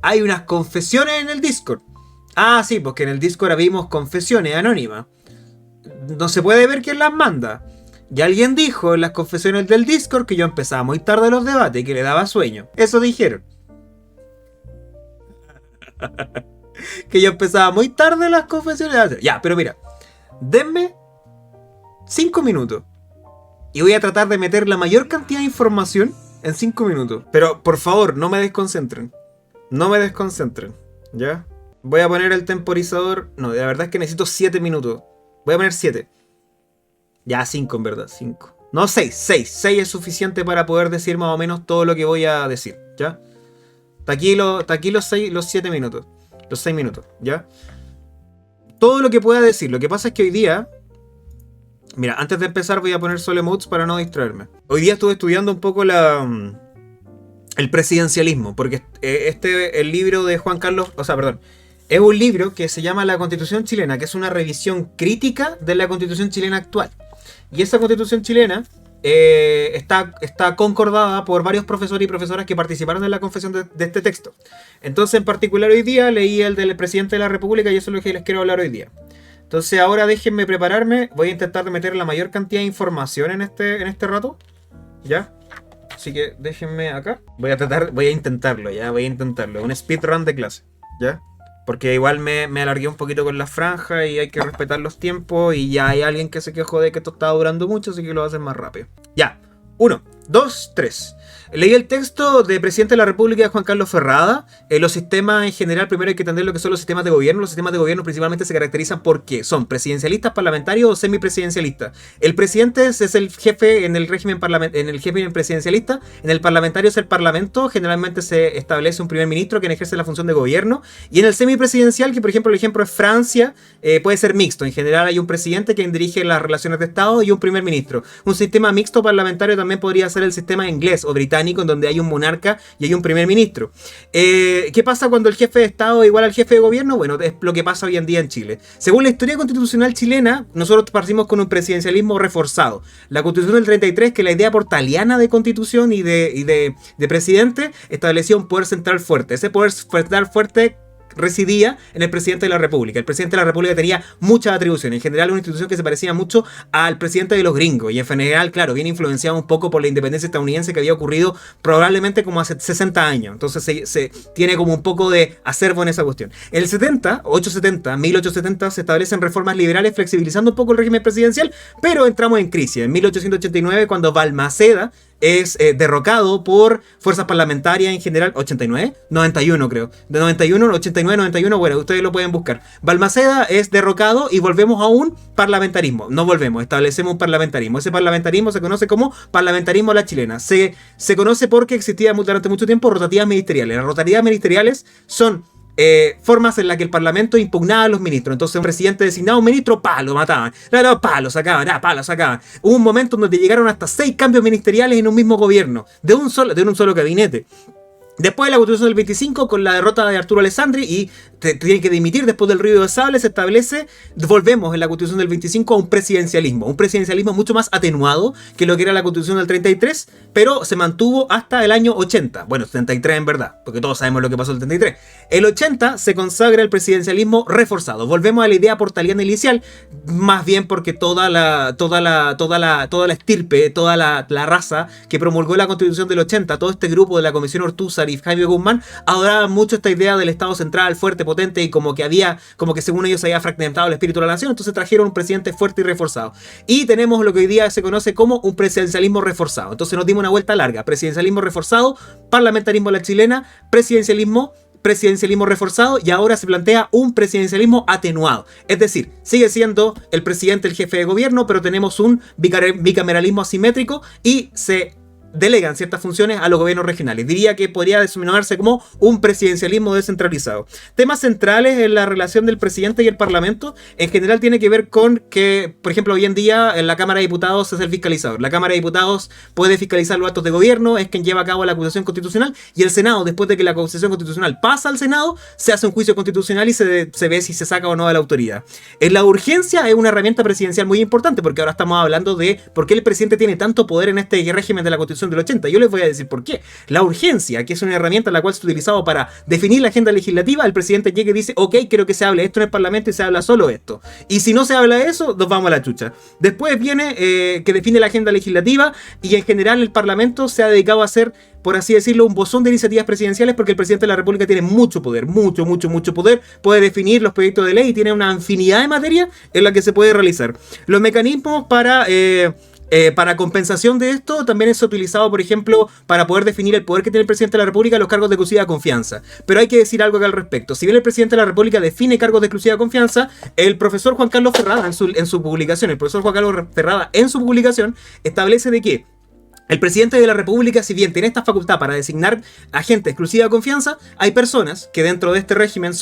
hay unas confesiones en el Discord. Ah, sí, porque en el Discord abrimos confesiones anónimas. No se puede ver quién las manda. Y alguien dijo en las confesiones del Discord que yo empezaba muy tarde los debates y que le daba sueño. Eso dijeron. Que yo empezaba muy tarde las confesiones. Ya, pero mira. Denme 5 minutos. Y voy a tratar de meter la mayor cantidad de información en 5 minutos. Pero por favor, no me desconcentren. No me desconcentren. ¿Ya? Voy a poner el temporizador. No, la verdad es que necesito 7 minutos. Voy a poner 7. Ya, 5 en verdad, 5. No, 6. 6 es suficiente para poder decir más o menos todo lo que voy a decir, ¿ya? Está aquí los 7 minutos. Los 6 minutos, ¿ya? Todo lo que pueda decir. Lo que pasa es que hoy día... Mira, antes de empezar voy a poner solo emotes para no distraerme. Hoy día estuve estudiando un poco el presidencialismo, porque el libro de Juan Carlos... O sea, perdón. Es un libro que se llama La Constitución Chilena, que es una revisión crítica de la Constitución chilena actual. Y esa Constitución chilena está concordada por varios profesores y profesoras que participaron en la confesión de este texto. Entonces, en particular hoy día, leí el del presidente de la República y eso es lo que les quiero hablar hoy día. Entonces, ahora déjenme prepararme. Voy a intentar meter la mayor cantidad de información en este rato. ¿Ya? Así que déjenme acá. Voy a intentarlo, ¿ya? Voy a intentarlo. Un speedrun de clase, ¿ya? Porque igual me alargué un poquito con la franja y hay que respetar los tiempos. Y ya hay alguien que se quejó de que esto estaba durando mucho, así que lo va a hacer más rápido. Ya, 1, 2, 3. Leí el texto de Presidente de la República de Juan Carlos Ferrada. Los sistemas en general, primero hay que entender lo que son los sistemas de gobierno. Los sistemas de gobierno principalmente se caracterizan porque son presidencialistas, parlamentarios o semipresidencialistas. El presidente es el jefe en el régimen presidencialista. En el parlamentario es el parlamento. Generalmente se establece un primer ministro que ejerce la función de gobierno. Y en el semipresidencial, que por ejemplo el ejemplo es Francia, puede ser mixto. En general hay un presidente quien dirige las relaciones de Estado y un primer ministro. Un sistema mixto parlamentario también podría ser el sistema inglés o británico, en donde hay un monarca y hay un primer ministro. ¿Qué pasa cuando el jefe de Estado es igual al jefe de gobierno? Bueno, es lo que pasa hoy en día en Chile. Según la historia constitucional chilena, nosotros partimos con un presidencialismo reforzado. La Constitución del 33, que es la idea portaliana de constitución y de presidente, establecía un poder central fuerte. Ese poder central fuerte residía en el presidente de la República. El presidente de la República tenía muchas atribuciones. En general, una institución que se parecía mucho al presidente de los gringos. Y en general, claro, viene influenciado un poco por la independencia estadounidense que había ocurrido probablemente como hace 60 años. Entonces se tiene como un poco de acervo en esa cuestión. En el 1870, se establecen reformas liberales flexibilizando un poco el régimen presidencial, pero entramos en crisis. En 1889, cuando Balmaceda es derrocado por fuerzas parlamentarias en general. 89, 91 creo. De 91, 89, 91, bueno, ustedes lo pueden buscar. Balmaceda es derrocado y volvemos a un parlamentarismo. No volvemos, establecemos un parlamentarismo. Ese parlamentarismo se conoce como parlamentarismo a la chilena. Se conoce porque existía durante mucho tiempo rotativas ministeriales. Las rotativas ministeriales son formas en las que el parlamento impugnaba a los ministros. Entonces un presidente designaba a un ministro, lo mataban, lo sacaban, lo sacaban. Hubo un momento en donde llegaron hasta 6 cambios ministeriales en un mismo gobierno, de un solo gabinete. Después de la Constitución del 25, con la derrota de Arturo Alessandri y tiene que dimitir después del ruido de sable, se establece, volvemos en la Constitución del 25 a un presidencialismo mucho más atenuado que lo que era la Constitución del 33, pero se mantuvo hasta el año 80, bueno, 73 en verdad, porque todos sabemos lo que pasó en el 33. El 80 se consagra el presidencialismo reforzado, volvemos a la idea portaliana inicial, más bien porque toda la estirpe, toda la raza que promulgó la Constitución del 80, todo este grupo de la Comisión Ortúzar y Jaime Guzmán adoraban mucho esta idea del Estado central fuerte, potente y como que según ellos se había fragmentado el espíritu de la nación. Entonces trajeron un presidente fuerte y reforzado y tenemos lo que hoy día se conoce como un presidencialismo reforzado. Entonces nos dimos una vuelta larga: presidencialismo reforzado, parlamentarismo a la chilena, presidencialismo reforzado, y ahora se plantea un presidencialismo atenuado. Es decir, sigue siendo el presidente el jefe de gobierno, pero tenemos un bicameralismo asimétrico y se delegan ciertas funciones a los gobiernos regionales. Diría que podría denominarse como un presidencialismo descentralizado. Temas centrales en la relación del presidente y el parlamento en general tiene que ver con que, por ejemplo, hoy en día en la Cámara de Diputados es el fiscalizador. La Cámara de Diputados puede fiscalizar los actos de gobierno, es quien lleva a cabo la acusación constitucional, y el Senado, después de que la acusación constitucional pasa al Senado, se hace un juicio constitucional y se ve si se saca o no de la autoridad. En la urgencia es una herramienta presidencial muy importante, porque ahora estamos hablando de por qué el presidente tiene tanto poder en este régimen de la Constitución Constitución del 80. Yo les voy a decir por qué. La urgencia, que es una herramienta la cual se ha utilizado para definir la agenda legislativa, el presidente llega y dice, ok, quiero que se hable esto en el Parlamento y se habla solo esto. Y si no se habla de eso, nos vamos a la chucha. Después viene que define la agenda legislativa y en general el Parlamento se ha dedicado a hacer, por así decirlo, un bosón de iniciativas presidenciales porque el presidente de la República tiene mucho poder, mucho poder, puede definir los proyectos de ley y tiene una infinidad de materias en la que se puede realizar. Los mecanismos para compensación de esto también es utilizado, por ejemplo, para poder definir el poder que tiene el presidente de la República, los cargos de exclusiva confianza. Pero hay que decir algo acá al respecto. Si bien el presidente de la República define cargos de exclusiva confianza, el profesor Juan Carlos Ferrada en su publicación, establece de que el presidente de la República, si bien tiene esta facultad para designar agentes de exclusiva confianza, hay personas que dentro de este régimen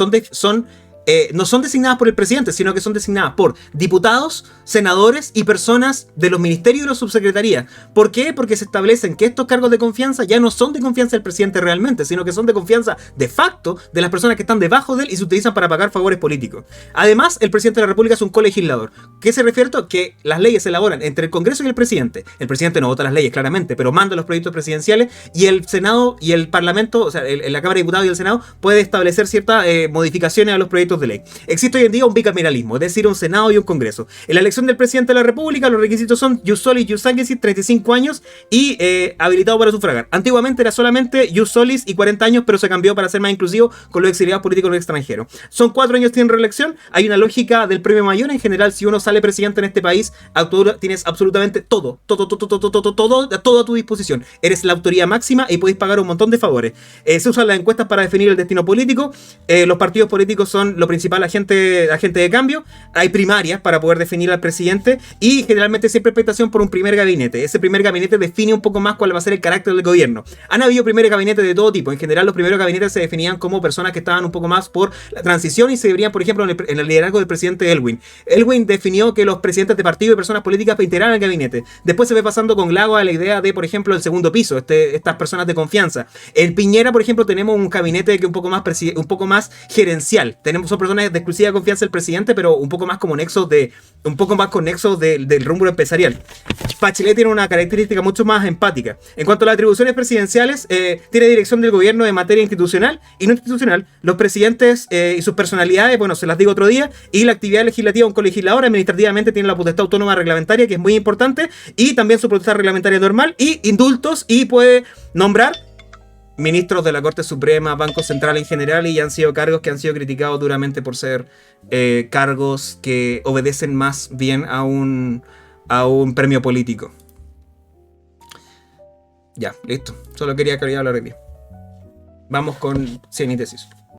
no son designadas por el presidente, sino que son designadas por diputados, senadores y personas de los ministerios y los subsecretarías. ¿Por qué? Porque se establecen que estos cargos de confianza ya no son de confianza del presidente realmente, sino que son de confianza de facto de las personas que están debajo de él y se utilizan para pagar favores políticos. Además, el presidente de la República es un colegislador. ¿Qué se refiere a esto? Que las leyes se elaboran entre el Congreso y el presidente. El presidente no vota las leyes, claramente, pero manda los proyectos presidenciales y el Senado y el Parlamento, o sea, la Cámara de Diputados y el Senado puede establecer ciertas modificaciones a los proyectos de ley. Existe hoy en día un bicameralismo, es decir, un Senado y un Congreso. En la elección del presidente de la República, los requisitos son jus solis, jus sanguinis, 35 años y habilitado para sufragar. Antiguamente era solamente jus solis y 40 años, pero se cambió para ser más inclusivo con los exiliados políticos en el extranjero. Son 4 años sin reelección. Hay una lógica del premio mayor. En general, si uno sale presidente en este país, tienes absolutamente todo a tu disposición. Eres la autoridad máxima y podéis pagar un montón de favores. Se usan las encuestas para definir el destino político. Los partidos políticos son lo principal agente de cambio. Hay primarias para poder definir al presidente y generalmente siempre hay expectación por un primer gabinete. Ese primer gabinete define un poco más cuál va a ser el carácter del gobierno. Han habido primeros gabinetes de todo tipo. En general los primeros gabinetes se definían como personas que estaban un poco más por la transición y se verían, por ejemplo, en el liderazgo del presidente Elwin. Elwin definió que los presidentes de partido y personas políticas integraran el gabinete. Después se ve pasando con Lago a la idea de, por ejemplo, el segundo piso, estas personas de confianza. En Piñera, por ejemplo, tenemos un gabinete que un poco más gerencial. Son personas de exclusiva confianza del presidente, pero un poco más con nexos del rumbo empresarial. Bachelet tiene una característica mucho más empática. En cuanto a las atribuciones presidenciales, tiene dirección del gobierno de materia institucional y no institucional. Los presidentes y sus personalidades, bueno, se las digo otro día. Y la actividad legislativa, un colegislador administrativamente tiene la potestad autónoma reglamentaria, que es muy importante, y también su potestad reglamentaria normal, y indultos, y puede nombrar ministros de la Corte Suprema, Banco Central en general, y han sido cargos que han sido criticados duramente por ser cargos que obedecen más bien a un premio político. Ya, listo. Solo quería hablar de ti. Vamos con síntesis.